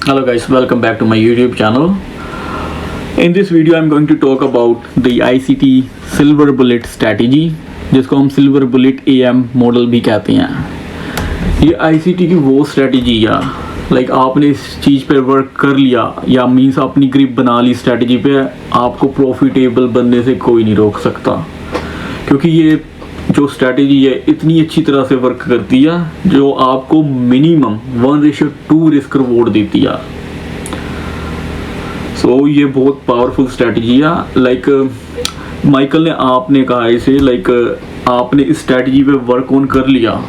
Hello guys, welcome back to my YouTube channel. In this video I'm going to talk about the ICT Silver Bullet strategy, जिसको हम Silver Bullet AM model भी कहते हैं। ये ICT की वो strategy है, लाइक आपने इस चीज़ पे वर्क कर लिया या मीन्स अपनी ग्रिप बना ली स्ट्रेटजी पे, आपको प्रॉफिटेबल बनने से कोई नहीं रोक सकता, क्योंकि ये जो स्ट्रैटेजी है इतनी अच्छी तरह से वर्क करती है जो आपको मिनिमम 1:2 रिस्क रिवॉर्ड देती है। सो ये बहुत पावरफुल स्ट्रैटेजी है। लाइक माइकल ने आपने कहा इसे, लाइक आपने इस स्ट्रैटेजी पे वर्क ऑन कर लिया,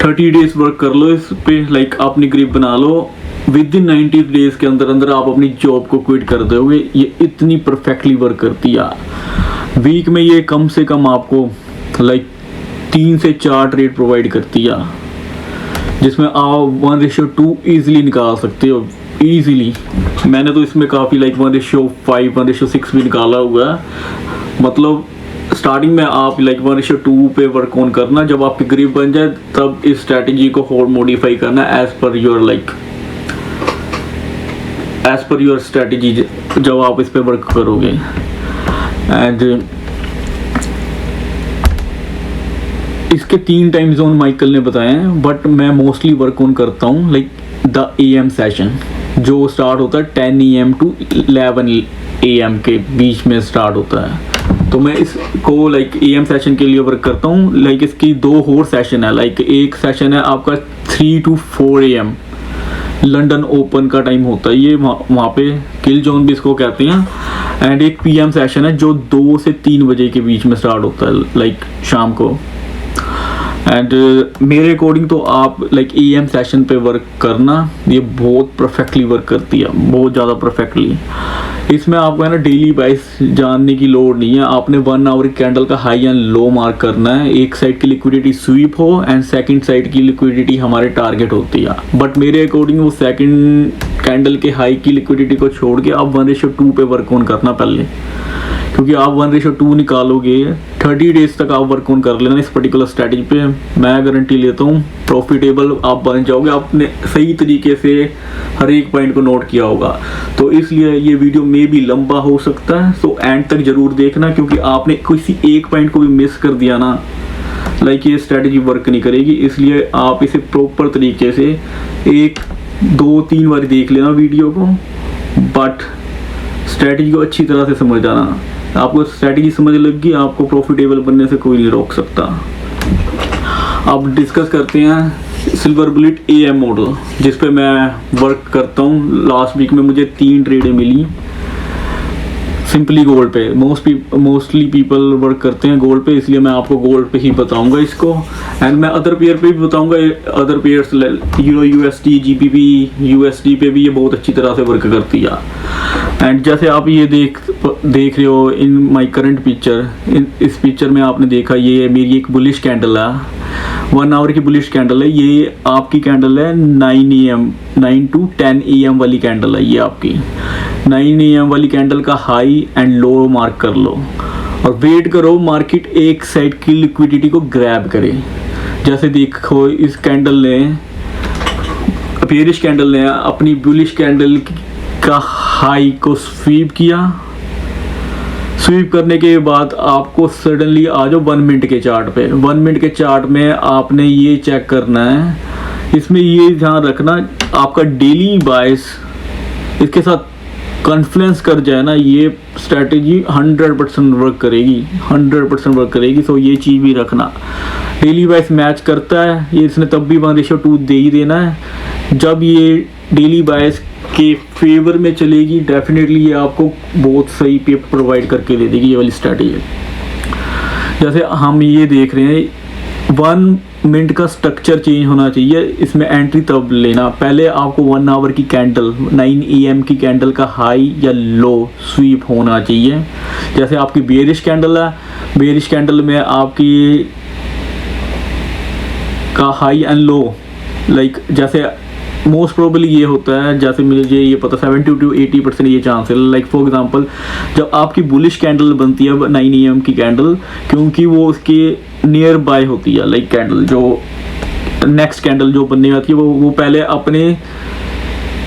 30 डेज वर्क कर लो इस पे, लाइक अपनी ग्रिप बना लो, विद इन 90 डेज के अंदर अंदर आप अपनी जॉब को क्विट कर दोगे। ये इतनी परफेक्टली वर्क करती है। वीक में ये कम से कम आपको लाइक 3 से 4 ट्रेड प्रोवाइड करती है, जिसमें आप 1:2 ईजिली निकाल सकते हो ईजिली। मैंने तो इसमें काफ़ी लाइक 1:5 1:6 भी निकाला हुआ है। मतलब स्टार्टिंग में आप लाइक 1:2 पे वर्क ऑन करना, जब आपकी ग्रिप बन जाए तब इस स्ट्रैटेजी को और मॉडिफाई करना एज पर योर स्ट्रैटेजी जब आप इस पे वर्क करोगे। एंड इसके 3 टाइम जोन माइकल ने बताए हैं, बट मैं मोस्टली वर्क ऑन करता हूँ लाइक द AM सेशन, जो स्टार्ट होता है 10 AM to 11 AM के बीच में स्टार्ट होता है। तो मैं इसको लाइक AM सेशन के लिए वर्क करता हूँ। लाइक इसकी 2 और सेशन है, लाइक एक सेशन है आपका 3 to 4 AM लंदन ओपन का टाइम होता है, ये वहाँ पे किल जोन भी इसको कहते हैं। एंड एक PM सेशन है जो 2 से 3 बजे के बीच में स्टार्ट होता है, लाइक शाम को। एंड मेरे अकॉर्डिंग तो आप लाइक AM सेशन पे वर्क करना, ये बहुत परफेक्टली वर्क करती है, बहुत ज़्यादा परफेक्टली। इसमें आपको है ना डेली बाइस जानने की लोड नहीं है, आपने 1 आवर कैंडल का हाई एंड लो मार्क करना है। एक साइड की लिक्विडिटी स्वीप हो एंड सेकंड साइड की लिक्विडिटी हमारे टारगेट होती है, बट मेरे अकॉर्डिंग वो सेकंड कैंडल के हाई की लिक्विडिटी को छोड़ के आप 1:2 पे वर्क ऑन करना पहले, क्योंकि आप 1:2 निकालोगे 30 डेज तक आप वर्क ऑन कर लेना इस पर्टिकुलर स्ट्रैटेजी पे। मैं गारंटी लेता हूँ प्रॉफिटेबल आप बन जाओगे। आपने सही तरीके से हर एक पॉइंट को नोट किया होगा, तो इसलिए ये वीडियो में भी लंबा हो सकता है। सो एंड तक जरूर देखना, क्योंकि आपने किसी एक पॉइंट को भी मिस कर दिया ना, लाइक ये स्ट्रैटेजी वर्क नहीं करेगी। इसलिए आप इसे प्रॉपर तरीके से 1 2 3 बार देख लेना वीडियो को, बट स्ट्रैटेजी को अच्छी तरह से समझ आना। आपको स्ट्रैटेजी समझ लग गई, आपको प्रॉफिटेबल बनने से कोई नहीं रोक सकता। अब डिस्कस करते हैं सिल्वर बुलेट AM मॉडल, जिस पे मैं वर्क करता हूँ। लास्ट वीक में मुझे 3 ट्रेडें मिली सिंपली गोल्ड पे। मोस्टली पीपल वर्क करते हैं गोल्ड पे, इसलिए मैं आपको गोल्ड पे ही बताऊंगा इसको। एंड मैं अदर पेयर पे भी बताऊंगा, other pairs euro USD GBP USD पे भी ये बहुत अच्छी तरह से वर्क करती है। एंड जैसे आप ये देख रहे हो इन माय करंट पिक्चर, इस पिक्चर में आपने देखा ये मेरी एक बुलिश कैंडल है, 1 आवर की बुलिश कैंडल है। ये आपकी कैंडल है 9 to 10 AM वाली कैंडल है। ये आपकी 9 AM वाली कैंडल का हाई एंड लो मार्क कर लो और वेट करो मार्केट एक साइड की लिक्विडिटी को ग्रैब करे। जैसे देखो इस कैंडल ने, बेरिश कैंडल ने अपनी बुलिश कैंडल का हाई को स्वीप किया। स्वीप करने के बाद आपको सडनली आ जाओ 1 मिनट के चार्ट पे। 1 मिनट के चार्ट में आपने ये चेक करना है, इसमें ये ध्यान रखना आपका डेली बायस इसके साथ कॉन्फ्लुएंस कर जाए ना, ये स्ट्रैटेजी 100% वर्क करेगी, 100% वर्क करेगी। सो ये चीज़ भी रखना, डेली बायस मैच करता है ये, इसने तब भी 1:2 दे ही देना है। जब ये डेली बायस के फेवर में चलेगी, डेफिनेटली ये आपको बहुत सही पे प्रोवाइड करके दे देगी ये वाली स्ट्रैटेजी। जैसे हम ये देख रहे हैं 1 मिनट का स्ट्रक्चर चेंज होना चाहिए, इसमें एंट्री तब लेना। पहले आपको 1 आवर की कैंडल 9 AM की कैंडल का हाई या लो स्वीप होना चाहिए। जैसे आपकी बेरिश कैंडल है, बेरिश कैंडल में आपकी का हाई एंड लो लाइक जैसे मोस्ट प्रोबेबली ये होता है, जैसे मुझे ये पता 70 to 80% ये चांस है। लाइक फॉर एग्जांपल जब आपकी बुलिश कैंडल बनती है 9 AM की कैंडल, क्योंकि वो उसके नियर बाय होती है, लाइक कैंडल जो नेक्स्ट कैंडल जो बनने आती है वो पहले अपने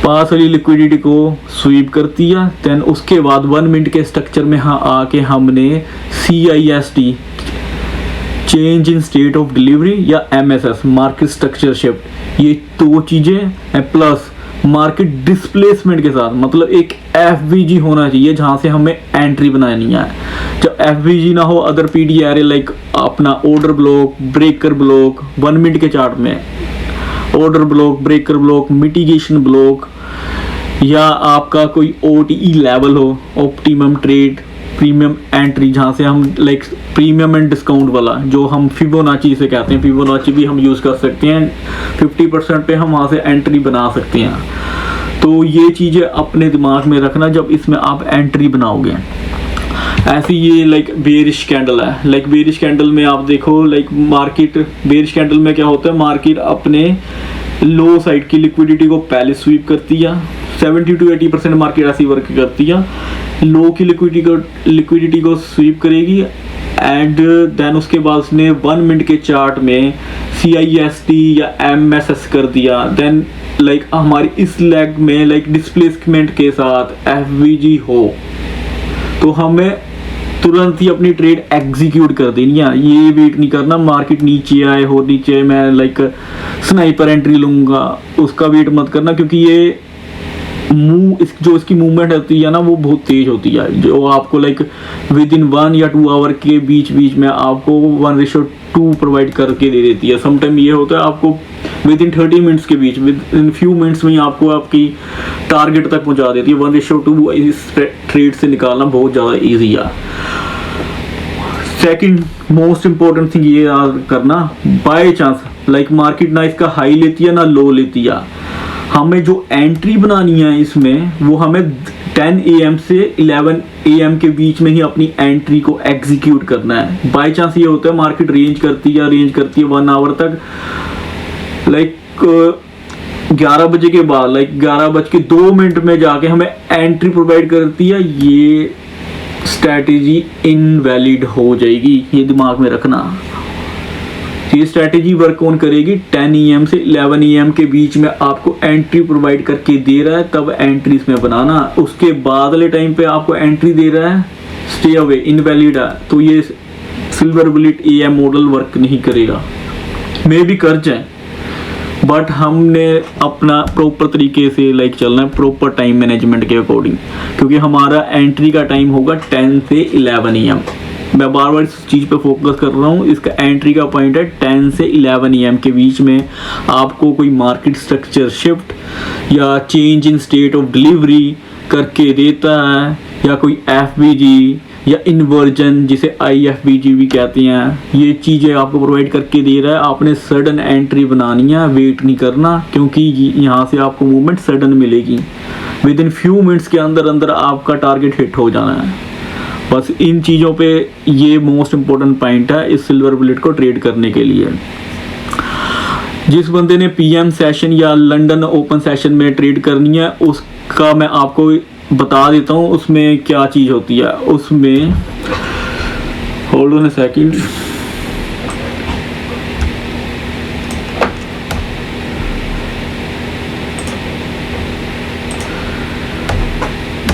पास वाली लिक्विडिटी को स्वीप कर दिया। देन उसके बाद 1 मिनट के स्ट्रक्चर में आके हमने CIST change in state of delivery या MSS मार्केट स्ट्रक्चर शिफ्ट, ये 2 चीज़ें प्लस मार्केट डिस्प्लेसमेंट के साथ, मतलब एक FVG होना चाहिए जहाँ से हमें एंट्री बनानी है। जब FVG ना हो, अदर PDRA लाइक अपना order block, breaker block, 1 minute के चार्ट में order block, breaker block, mitigation block, या आपका कोई OTE लेवल हो, ऑप्टिमम ट्रेड, प्रीमियम एंट्री, जहाँ से हम लाइक प्रीमियम एंड डिस्काउंट वाला जो हम फिबोनाची से कहते हैं, फिबोनाची भी हम यूज़ कर सकते हैं, 50% पे हम वहाँ से एंट्री बना सकते हैं। तो ये चीज़ें अपने दिमाग में रखना जब इसमें आप एंट्री बनाओगे। ऐसी ये लाइक बेरिश कैंडल है, लाइक बेरिश कैंडल में आप देखो लाइक मार्केट, बेरिश कैंडल में क्या होता है, मार्केट अपने लो साइड की लिक्विडिटी को पहले स्वीप करती है, 70 to 80% मार्केट ऐसी वर्क करती है, लो की लिक्विडिटी को स्वीप करेगी एंड देन उसके बाद उसने 1 मिनट के चार्ट में CIST या MSS कर दिया। देन लाइक हमारी इस लेग में लाइक डिस्प्लेसमेंट के साथ FVG हो तो हमें तुरंत ही अपनी ट्रेड एग्जीक्यूट कर देनी है। ये वेट नहीं करना मार्केट नीचे आए हो, नीचे मैं लाइक स्नाइपर एंट्री लूँगा, उसका वेट मत करना, क्योंकि ये जो इसकी मूवमेंट होती है ना वो बहुत तेज होती है, जो आपको लाइक विद इन 1 या 2 आवर के बीच में आपको 1:2 प्रोवाइड करके दे देती है। समटाइम ये होता है आपको विद इन 30 मिनट्स के बीच, विद इन फ्यू मिनट्स में ही आपको आपकी टारगेट तक पहुंचा देती है। 1:2 इस ट्रेड से निकालना बहुत ज़्यादा ईजी है। सेकंड मोस्ट इम्पोर्टेंट थिंग ये याद करना, बाय चांस लाइक मार्केट ना इसका हाई लेती है ना लो लेती है, हमें जो एंट्री बनानी है इसमें वो हमें 10 AM से 11 AM के बीच में ही अपनी एंट्री को एग्जीक्यूट करना है। बाय चांस ये होता है मार्केट रेंज करती है 1 आवर तक, लाइक 11 बजे के बाद लाइक 11:02 में जाके हमें एंट्री प्रोवाइड करती है, ये स्ट्रैटेजी इनवैलिड हो जाएगी, ये दिमाग में रखना। ये स्ट्रैटेजी वर्क ऑन करेगी 10 AM से 11 AM के बीच में आपको एंट्री प्रोवाइड करके दे रहा है, तब एंट्री इसमें बनाना। उसके बाद वाले टाइम पे आपको एंट्री दे रहा है, स्टे अवे, इनवैलिड है, तो ये silver bullet AM model work नहीं करेगा। मे भी कर जाए बट हमने अपना प्रॉपर तरीके से लाइक चलना है, प्रॉपर टाइम मैनेजमेंट के अकॉर्डिंग, क्योंकि हमारा एंट्री का टाइम होगा 10 से 11 AM। मैं बार बार इस चीज़ पे फोकस कर रहा हूँ, इसका एंट्री का पॉइंट है 10 से 11 AM के बीच में आपको कोई मार्केट स्ट्रक्चर शिफ्ट या change in state of delivery करके देता है, या कोई FVG या इन्वर्जन जिसे IFVG भी कहते हैं, ये चीज़ें आपको प्रोवाइड करके दे रहा है। आपने सडन एंट्री बनानी है, वेट नहीं करना, क्योंकि यहाँ से आपको मूवमेंट सडन मिलेगी, विद इन फ्यू मिनट्स के अंदर अंदर आपका टारगेट हिट हो जाना है। बस इन चीज़ों पे ये मोस्ट इम्पोर्टेंट पॉइंट है इस सिल्वर बुलेट को ट्रेड करने के लिए। जिस बंदे ने PM सेशन या लंदन ओपन सेशन में ट्रेड करनी है उसका मैं आपको बता देता हूँ उसमें क्या चीज़ होती है। उसमें होल्ड ऑन अ सेकंड,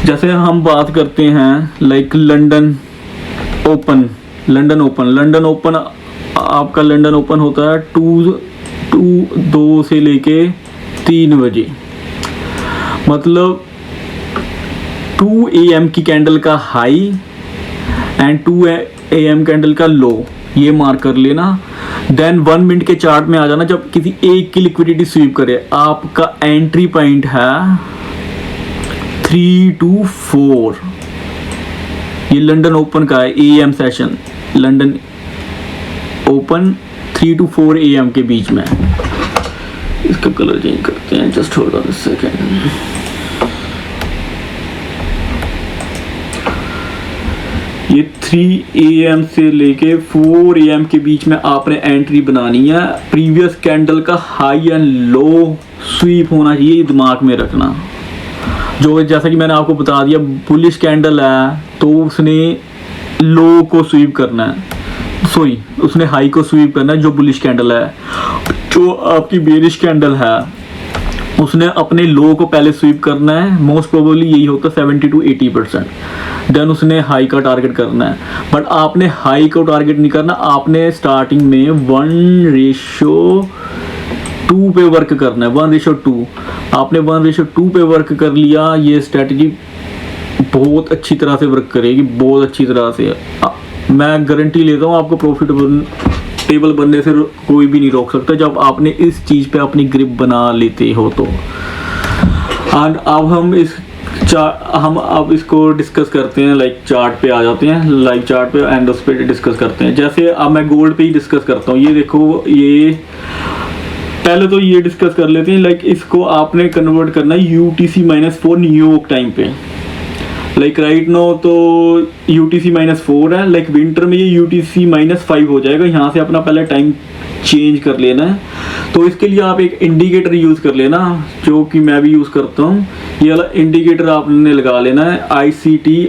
जैसे हम बात करते हैं लाइक लंदन ओपन आपका लंदन ओपन होता है 2 से लेके 3 बजे, मतलब 2 AM की कैंडल का हाई एंड 2 AM कैंडल का लो, ये मार्क कर लेना। देन 1 मिनट के चार्ट में आ जाना, जब किसी एक की लिक्विडिटी स्वीप करे आपका एंट्री पॉइंट है 3 to 4, ये लंदन ओपन का है AM session, London open 3 to 4 AM के बीच में। इसका कलर चेंज करते हैं, just hold on a second. ये 3 AM से लेके 4 AM के बीच में आपने एंट्री बनानी है। प्रीवियस कैंडल का हाई एंड लो स्वीप होना चाहिए, ये दिमाग में रखना। जो जैसा कि मैंने आपको बता दिया, बुलिश कैंडल है तो उसने लो को स्वीप करना है, सॉरी उसने हाई को स्वीप करना है जो बुलिश कैंडल है। जो आपकी बेरिश कैंडल है उसने अपने लो को पहले स्वीप करना है, मोस्ट प्रोबेबली यही होता है 70 to 80%, देन उसने हाई का टारगेट करना है। बट आपने हाई को टारगेट नहीं करना, आपने स्टार्टिंग में 1:2 पे वर्क करना है, 1:2। आपने 1:2 पे वर्क कर लिया, ये स्ट्रेटजी बहुत अच्छी तरह से वर्क करेगी, बहुत अच्छी तरह से। मैं गारंटी लेता हूँ आपको प्रॉफिटेबल बनने से कोई भी नहीं रोक सकता, जब आपने इस चीज़ पे अपनी ग्रिप बना लेते हो तो। एंड अब हम अब इसको डिस्कस करते हैं, लाइक चार्ट पे आ जाते हैं, लाइव चार्ट पे, एंड उस पर डिस्कस करते हैं। जैसे अब मैं गोल्ड पे ही डिस्कस करता हूँ। ये देखो, ये पहले तो ये डिस्कस कर लेते हैं, लाइक इसको आपने कन्वर्ट करना है UTC-4 न्यूयॉर्क टाइम पे। लाइक राइट नो तो UTC-4 है, लाइक विंटर में ये UTC-5 हो जाएगा। यहाँ से अपना पहले टाइम चेंज कर लेना है। तो इसके लिए आप एक इंडिकेटर यूज़ कर लेना, जो कि मैं भी यूज़ करता हूँ। ये वाला इंडिकेटर आपने लगा लेना है, ICT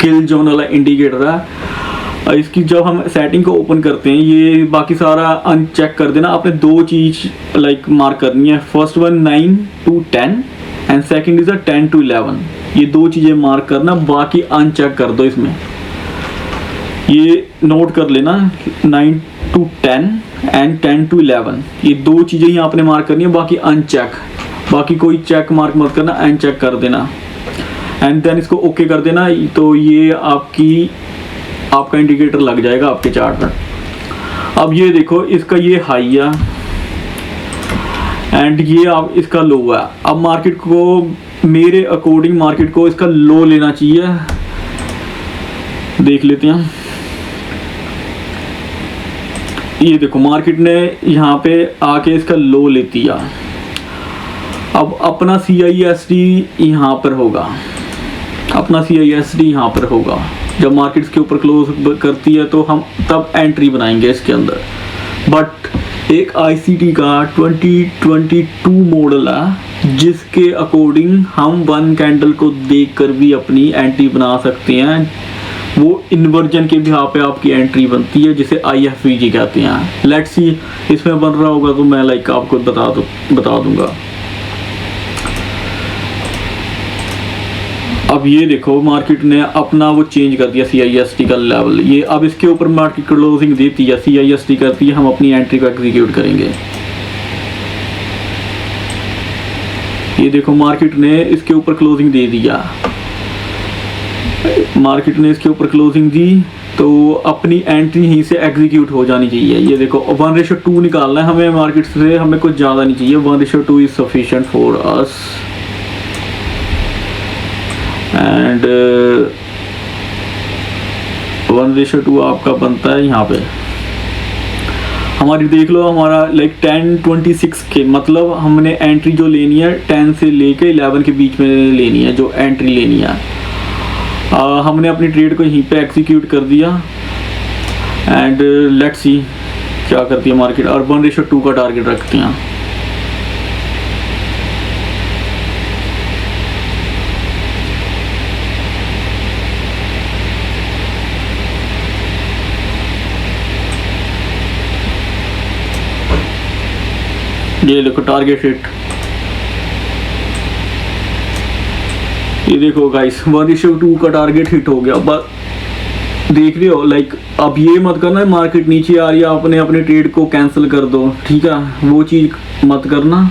किल जोन वाला इंडिकेटर है। इसकी जब हम सेटिंग को ओपन करते हैं, ये बाकी सारा अनचेक कर देना। आपने दो चीज़ लाइक मार्क करनी है, first one 9 to 10 and second is 10 to 11। ये दो चीज़ें मार्क करना, बाकी अनचेक कर दो। इसमें ये नोट कर लेना 9 to 10 एंड 10 to 11, ये दो चीज़ें ही आपने मार्क करनी है, बाकी अनचेक, बाकी कोई चेक मार्क मत करना, अनचेक कर देना। एंड देन इसको ओके कर देना। तो ये आपका इंडिकेटर लग जाएगा आपके चार्ट पर। अब ये देखो, इसका ये हाई है एंड ये आप इसका लो है। अब मार्केट को, मेरे अकॉर्डिंग मार्केट को इसका लो लेना चाहिए। देख लेते हैं। ये देखो, मार्केट ने यहाँ पे आके इसका लो ले लिया। अब अपना CISD यहाँ पर होगा, अपना CISD यहाँ पर होगा। जब मार्केट के ऊपर क्लोज करती है तो हम तब एंट्री बनाएंगे इसके अंदर। बट एक ICT का 2022 मॉडल है, जिसके अकॉर्डिंग हम वन कैंडल को देखकर भी अपनी एंट्री बना सकते हैं। वो इन्वर्जन के बिहाफ पे आपकी एंट्री बनती है, जिसे IFVG कहते हैं। लेट्स सी इसमें बन रहा होगा तो मैं लाइक आपको बता दूंगा। अब ये देखो, मार्केट ने अपना वो चेंज कर दिया CISD का लेवल। ये अब इसके ऊपर मार्केट क्लोजिंग देती है, CISD करती है, हम अपनी एंट्री को एग्जीक्यूट करेंगे। ये देखो, मार्केट ने इसके ऊपर क्लोजिंग दे दिया, मार्केट ने इसके ऊपर क्लोजिंग दी, तो अपनी एंट्री यहीं से एग्जीक्यूट हो जानी चाहिए। ये देखो, 1:2 निकालना है हमें मार्केट से, हमें कुछ ज़्यादा नहीं चाहिए। 1:2 is sufficient for us and 1:2 आपका बनता है यहाँ पे। हमारी देख लो, हमारा लाइक 10:26 के, मतलब हमने एंट्री जो लेनी है 10 से लेके 11 के बीच में लेनी है, जो एंट्री लेनी है। हमने अपनी ट्रेड को यहीं पे एग्जीक्यूट कर दिया एंड लेट्स सी क्या करती है मार्केट। और 1:2 का टारगेट रखते हैं। ये देखो, टारगेट हिट। ये देखो गाइस, 1:2 का टारगेट हिट हो गया। बस देख रहे हो, लाइक अब ये मत करना है मार्केट नीचे आ रही है आपने अपने ट्रेड को कैंसिल कर दो, ठीक है, वो चीज़ मत करना,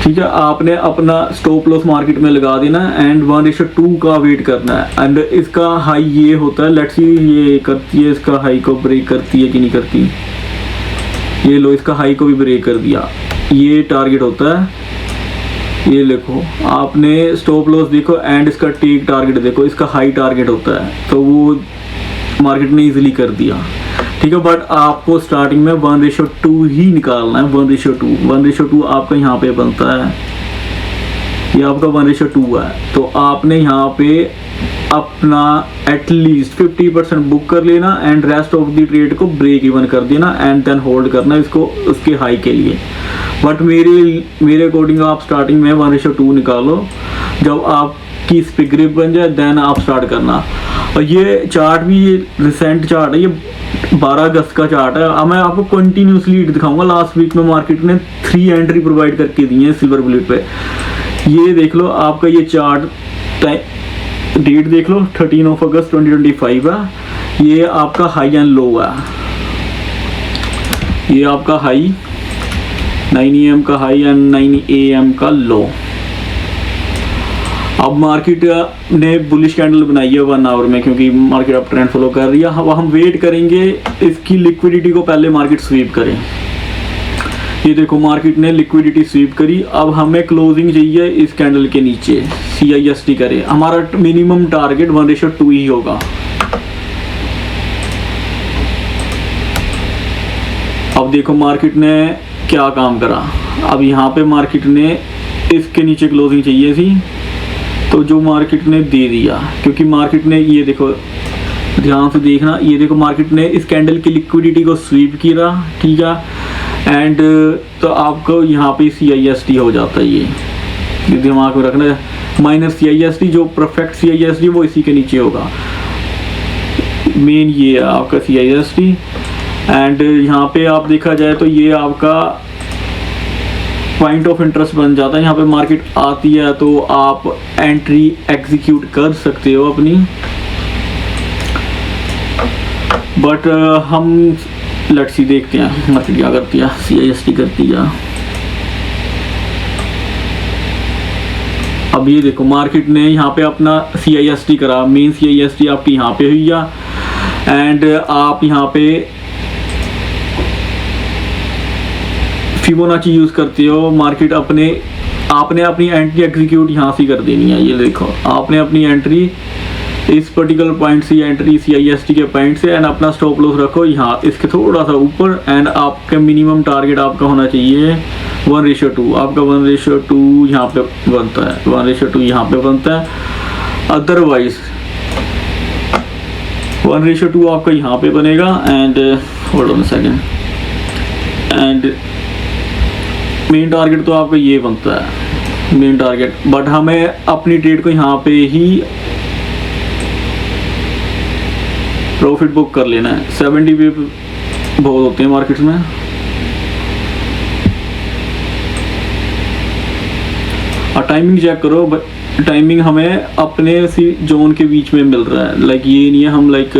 ठीक है। आपने अपना स्टॉप लॉस मार्केट में लगा देना एंड 1:2 का वेट करना है। एंड इसका हाई ये होता है, लेट्स सी ये करती है, इसका हाई को ब्रेक करती है कि नहीं करती। ये लो, इसका हाई को भी ब्रेक कर दिया। ये टारगेट होता है। ये देखो, आपने स्टॉप लॉस देखो एंड इसका टेक टारगेट देखो, इसका हाई टारगेट होता है, तो वो मार्केट ने इजीली कर दिया, ठीक है। बट आपको स्टार्टिंग में 1:2 ही निकालना है। 1:2 आपका यहाँ पे बनता है, ये आपका 1:2 है। तो आपने यहाँ पे अपना एटलीस्ट 50% बुक कर लेना and rest of the trade को ब्रेक इवन कर देना एंड देन होल्ड करना इसको उसके हाई के लिए। बट मेरे अकॉर्डिंग आप स्टार्टिंग में 1:2 निकालो। जब आप कि इस पे ग्रिप बन जाए देन आप स्टार्ट करना। और ये चार्ट भी ये रिसेंट चार्ट है, ये 12 अगस्त का चार्ट है। अब मैं आपको कंटिन्यूसली दिखाऊंगा। लास्ट वीक में मार्केट ने 3 एंट्री प्रोवाइड करके दी है सिल्वर बुलेट पे। ये देख लो आपका ये चार्ट डेट देख लो 13 अगस्त 2025 है। ये आपका हाई एंड लो है। ये आपका हाई 9 AM का हाई एंड 9 AM का लो। अब मार्केट ने बुलिश कैंडल बनाई है 1 आवर में, क्योंकि मार्केट अब ट्रेंड फॉलो कर रही है। अब हम वेट करेंगे इसकी लिक्विडिटी को, पहले मार्केट स्वीप करें। ये देखो मार्केट ने लिक्विडिटी स्वीप करी। अब हमें क्लोजिंग चाहिए इस कैंडल के नीचे, CIST करे। हमारा मिनिमम टारगेट 1:2 ही होगा। अब देखो मार्केट ने क्या काम करा। अब यहाँ पे मार्केट ने इसके नीचे क्लोजिंग चाहिए थी, तो जो मार्केट ने दे दिया, क्योंकि मार्केट ने ये देखो ध्यान से देखना, ये देखो मार्केट ने इस कैंडल की लिक्विडिटी को स्वीप किया, ठीक है। एंड तो आपको यहाँ पे CIST हो जाता है। ये दिमाग में रखना है, माइनस CIST, जो परफेक्ट CIST वो इसी के नीचे होगा। मेन ये है आपका CIST। एंड यहाँ पे आप देखा जाए तो ये आपका पॉइंट ऑफ इंटरेस्ट बन जाता है। यहाँ पे मार्केट आती है तो आप एंट्री एग्जीक्यूट कर सकते हो अपनी, बट हम लेट्स सी देखते हैं मार्केट क्या करती है। CIST करती है। अब ये देखो मार्केट ने यहाँ पे अपना CIST करा, मेन CIST आपकी यहाँ पे हुई है। एंड आप यहाँ पे फिबोनाची यूज करते हो। मार्केट आपने अपनी एंट्री एग्जीक्यूट यहाँ से कर देनी है। ये देखो आपने अपनी एंट्री इस पर्टिकुलर पॉइंट से एंट्री CIST के पॉइंट से, एंड अपना स्टॉप लॉस रखो यहाँ इसके थोड़ा सा ऊपर। एंड आपका मिनिमम टारगेट आपका होना चाहिए 1:2। आपका 1:2 यहाँ पे बनता है, 1:2 यहाँ पे बनता है। अदरवाइज 1:2 आपका यहाँ पे बनेगा। And hold on second, and main target तो आपका ये बनता है, मेन टारगेट। बट हमें अपनी ट्रेड को यहाँ पे ही प्रॉफिट बुक कर लेना है। 70 पे बहुत होते हैं मार्केट्स में। और टाइमिंग चेक करो, टाइमिंग हमें अपने सी जोन के बीच में मिल रहा है। लाइक ये नहीं है हम लाइक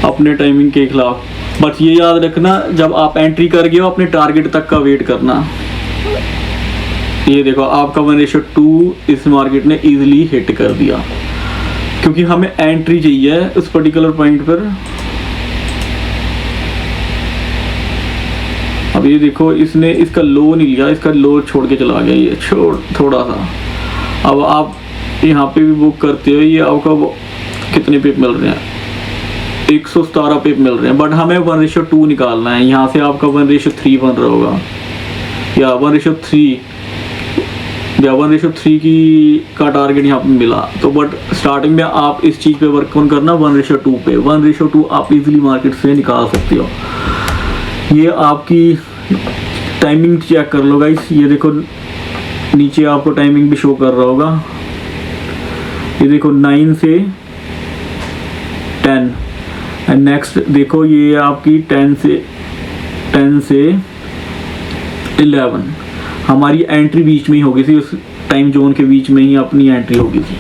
अपने टाइमिंग के खिलाफ। बस ये याद रखना, जब आप एंट्री कर गए हो अपने टारगेट तक का वेट करना। ये देखो आपका 1:2 इस मार्केट ने इजीली हिट कर दिया, क्योंकि हमें एंट्री चाहिए उस पर्टिकुलर पॉइंट पर। अब ये देखो इसने इसका लो नहीं लिया, इसका लो छोड़ के चला गया, ये छोड़ थोड़ा सा। अब आप यहाँ पे भी बुक करते हो, ये आपका कितने पिप मिल रहे हैं, 117 पिप मिल रहे हैं। बट हमें 1:2 निकालना है। यहाँ से आपका 1:3 बन रहा होगा, या 1:3 की का टारगेट यहाँ पे मिला। तो बट स्टार्टिंग में आप इस चीज़ पे वर्क ऑन करना 1:2 पे। 1:2 आप इजीली मार्केट से निकाल सकते हो। ये आपकी टाइमिंग चेक कर लो गाइस। ये देखो नीचे आपको टाइमिंग भी शो कर रहा होगा। ये देखो 9 से 10। एंड नेक्स्ट देखो ये आपकी 10 से 11। हमारी एंट्री बीच में ही होगी थी, उस टाइम जोन के बीच में ही अपनी एंट्री होगी थी।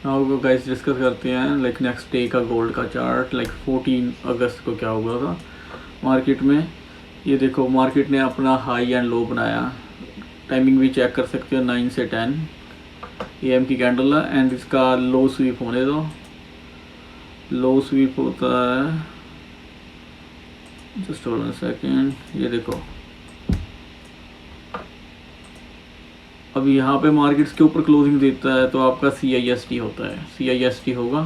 आपको गाइस डिस्कस करते हैं लाइक नेक्स्ट डे का गोल्ड का चार्ट। लाइक 14 अगस्त को क्या हुआ था मार्केट में। ये देखो मार्केट ने अपना हाई एंड लो बनाया। टाइमिंग भी चेक कर सकते हो, 9 से 10 AM की कैंडल है। एंड इसका लो स्वीप होने दो। लो स्वीप होता है, जस्ट होल्ड अ सेकेंड। ये देखो अब यहाँ पे मार्केट्स के ऊपर क्लोजिंग देता है तो आपका CIST होता है, CIST होगा।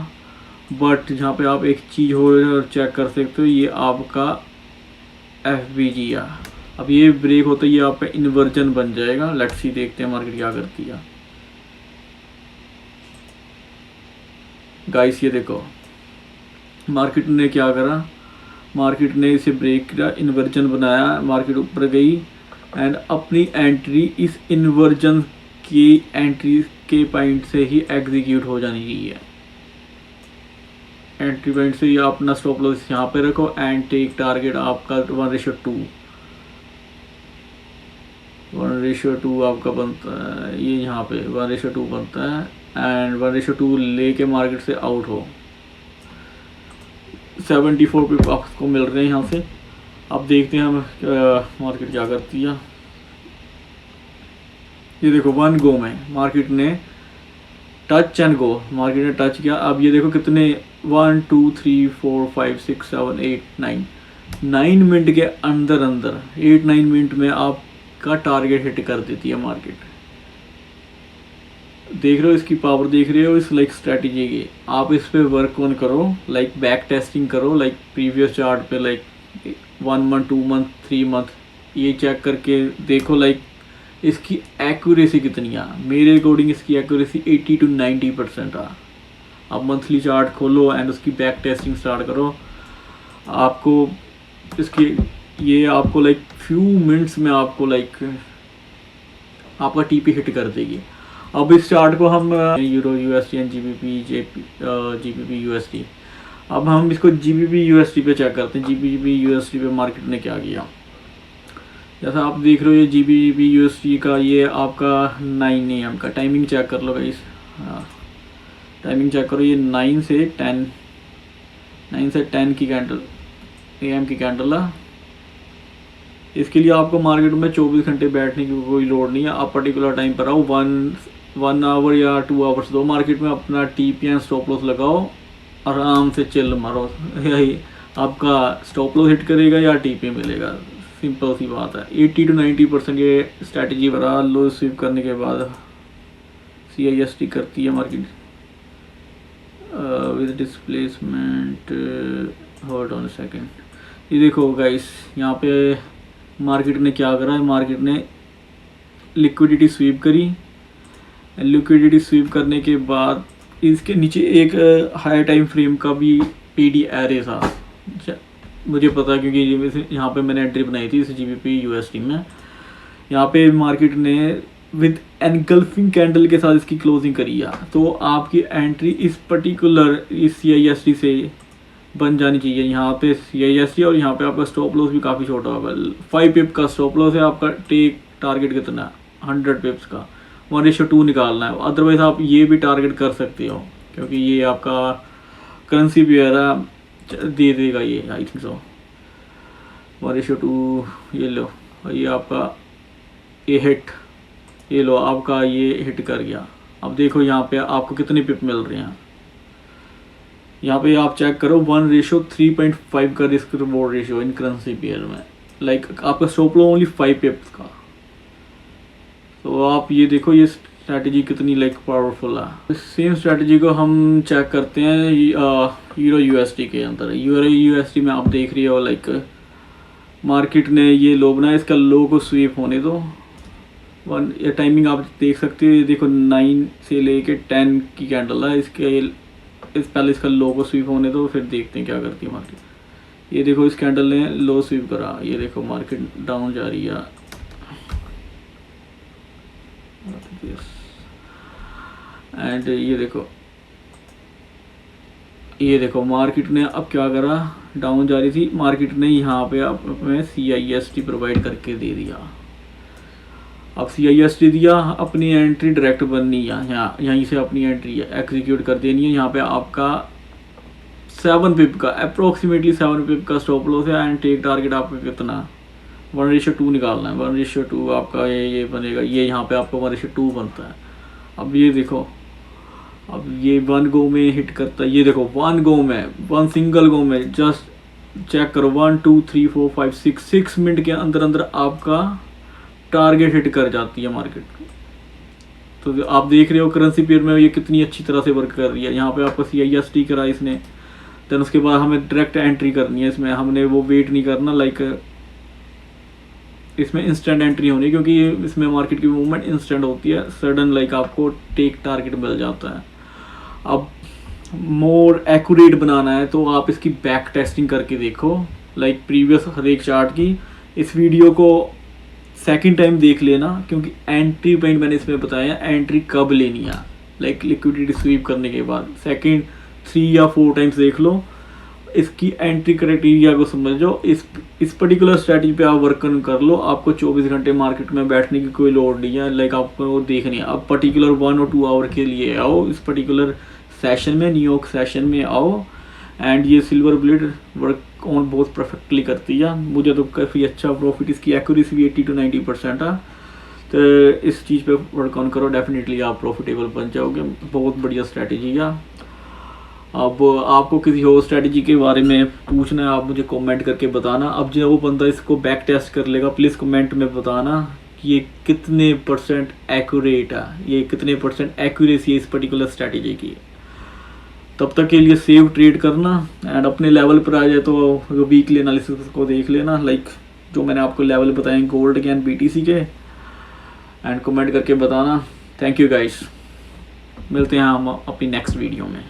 बट जहाँ पे आप एक चीज़ हो चेक कर सकते हो, ये आपका FBG है। अब ये ब्रेक होता है, ये आपका इन्वर्जन बन जाएगा। लेट्स सी देखते हैं मार्केट क्या करती है। गाइस ये देखो मार्केट ने क्या करा, मार्केट ने इसे ब्रेक किया, इन्वर्जन बनाया, मार्केट ऊपर गई एंड अपनी एंट्री इस इन्वर्जन ये एंट्री के पॉइंट से ही एग्जीक्यूट हो जानी चाहिए। एंट्री पॉइंट से ही आप अपना स्टॉप लॉस यहाँ पे रखो एंड टेक टारगेट आपका 1:2 1:2 आपका बनता है, ये यहाँ पे 1:2 बनता है एंड 1:2 लेके मार्केट से आउट हो। 74 पिप आपको मिल रहे हैं यहाँ से। अब देखते हैं हम मार्केट क्या करती है। ये देखो 1 गो में मार्केट ने टच एंड गो, मार्केट ने टच किया। अब ये देखो कितने 1 2 3 4 5 6 7 8 9 मिनट के अंदर 8-9 मिनट में आपका टारगेट हिट कर देती है मार्केट। देख रहे हो इसकी पावर, देख रहे हो इस लाइक स्ट्रैटेजी की। आप इस पे वर्क ऑन करो, लाइक बैक टेस्टिंग करो, लाइक प्रीवियस चार्ट पे लाइक 1 मंथ 2 मंथ 3 मंथ ये चेक करके देखो लाइक इसकी एक्यूरेसी कितनी है। मेरे अकॉर्डिंग इसकी एक्यूरेसी 80 to 90% है। आप मंथली चार्ट खोलो एंड उसकी बैक टेस्टिंग स्टार्ट करो। आपको इसकी ये आपको लाइक फ्यू मिनट्स में आपको लाइक आपका टीपी हिट कर देगी। अब इस चार्ट को हम euro USD and GBP USD, अब हम इसको GBP USD पे चेक करते हैं। GBP USD पे मार्केट ने क्या किया, जैसा आप देख रहे हो ये GBP USD का ये आपका 9 AM का टाइमिंग चेक कर लो गाइस। टाइमिंग चेक करो, ये 9 से 10 की कैंडल AM की कैंडल है। इसके लिए आपको मार्केट में 24 घंटे बैठने की कोई लोड नहीं है। आप पर्टिकुलर टाइम पर आओ, 1 आवर या 2 आवर्स दो मार्केट में, अपना TP एंड स्टॉप लॉस लगाओ, आराम से चिल मारो। यही आपका स्टॉप लॉस हिट करेगा या TP मिलेगा, सिंपल सी बात है। 80 to 90% ये स्ट्रैटेजी बड़ा लो स्वीप करने के बाद CIST करती है market with displacement. Hold on second, ये देखो गाइस यहाँ पे मार्केट ने क्या करा है। मार्केट ने लिक्विडिटी स्वीप करी। लिक्विडिटी स्वीप करने के बाद इसके नीचे एक हाई टाइम फ्रेम का भी PD एरे था, मुझे पता है क्योंकि यहाँ पे मैंने एंट्री बनाई थी इस GBP USD में। यहाँ पे मार्केट ने विद एनगल्फिंग कैंडल के साथ इसकी क्लोजिंग करी है, तो आपकी एंट्री इस पर्टिकुलर इस CIST से बन जानी चाहिए। यहाँ पे CIST और यहाँ पे आपका स्टॉप लॉस भी काफ़ी छोटा होगा। 5 पिप का स्टॉप लॉस है आपका। टेक टारगेट कितना है 100 पिप्स का, 1:2 निकालना है। अदरवाइज आप ये भी टारगेट कर सकते हो क्योंकि ये आपका करेंसी पेयर है, दे देगा ये आई थिंक सो 1:2। ये लो, ये आपका ये हिट, ये लो आपका ये हिट कर गया। अब देखो यहाँ पे आपको कितने पिप मिल रहे हैं। यहाँ पे आप चेक करो 1:3.5 का risk reward ratio in currency pair में। लाइक आपका स्टॉप लॉस ओनली 5 पिप्स का। तो आप ये देखो ये स्ट्रैटेजी कितनी लाइक पावरफुल है। सेम स्ट्रैटेजी को हम चेक करते हैं यूरो USD के अंदर। यूरो USD में आप देख रही हो लाइक मार्केट ने ये लो बनाया, इसका लो को स्वीप होने दो। ये टाइमिंग आप देख सकते हो, ये देखो 9 से लेके 10 की कैंडल है। पहले इसका लो को स्वीप होने दो, फिर देखते हैं क्या करती है मार्केट। ये देखो इस कैंडल ने लो स्वीप करा, ये देखो मार्केट डाउन जा रही है। एंड ये देखो मार्केट ने अब क्या करा, डाउन जा रही थी मार्केट ने, यहाँ पे हमें CIST प्रोवाइड करके दे दिया। अब CIST दिया, अपनी एंट्री डायरेक्ट बननी है, यहाँ यहीं से अपनी एंट्री एग्जीक्यूट कर देनी है। यहाँ पे आपका 7 पिप का अप्रोक्सीमेटली 7 पिप का स्टॉप लॉस है एंड टेक टारगेट आपका कितना 1:2 निकालना है। 1:2 आपका ये बनेगा, ये यहाँ पे आपका 1:2 बनता है। अब ये देखो, अब ये 1 गो में हिट करता है। ये देखो 1 गो में, 1 सिंगल गो में, जस्ट चेक करो 1 2 3 4 5 6 मिनट के अंदर आपका टारगेट हिट कर जाती है मार्केट। तो आप देख रहे हो करेंसी पेयर में ये कितनी अच्छी तरह से वर्क कर रही है। यहाँ पे आपको CIST करा इसने, देन उसके बाद हमें डायरेक्ट एंट्री करनी है इसमें। हमने वो वेट नहीं करना, लाइक इसमें इंस्टेंट एंट्री होनी, क्योंकि इसमें मार्केट की मूवमेंट इंस्टेंट होती है, सडन लाइक आपको टेक टारगेट मिल जाता है। अब मोर एक्यूरेट बनाना है तो आप इसकी बैक टेस्टिंग करके देखो, लाइक प्रीवियस हर एक चार्ट की। इस वीडियो को सेकंड टाइम देख लेना, क्योंकि एंट्री पॉइंट मैंने इसमें बताया एंट्री कब लेनी है, लाइक लिक्विडिटी स्वीप करने के बाद सेकंड 3 या 4 टाइम्स देख लो, इसकी एंट्री क्राइटेरिया को समझो, इस पर्टिकुलर स्ट्रैटेजी पे आप वर्क कर लो। आपको 24 घंटे मार्केट में बैठने की कोई लोड नहीं है, लाइक आपको वो देखनी है। आप पर्टिकुलर 1 और 2 आवर के लिए आओ, इस पर्टिकुलर सेशन में, न्यूयॉर्क सेशन में आओ, एंड ये सिल्वर बुलेट वर्क ऑन बहुत परफेक्टली करती है। मुझे तो काफ़ी अच्छा प्रॉफिट, इसकी एक्यूरेसी भी 80 to 90% है। तो इस चीज़ पे वर्क ऑन करो, डेफिनेटली आप प्रॉफिटेबल बन जाओगे। बहुत बढ़िया स्ट्रैटेजी है। अब आपको किसी और स्ट्रैटेजी के बारे में पूछना है, आप मुझे कमेंट करके बताना। अब जो वो बंदा इसको बैक टेस्ट कर लेगा, प्लीज़ कमेंट में बताना कि ये कितने % एक्यूरेट है, ये कितने % एक्यूरेसी है इस पर्टिकुलर स्ट्रैटेजी की। तब तक के लिए सेव ट्रेड करना, एंड अपने लेवल पर आ जाए तो वीकली एनालिसिस को देख लेना, लाइक जो मैंने आपको लेवल बताए गोल्ड के एंड BTC के, एंड कमेंट करके बताना। थैंक यू गाइस, मिलते हैं हम अपनी नेक्स्ट वीडियो में।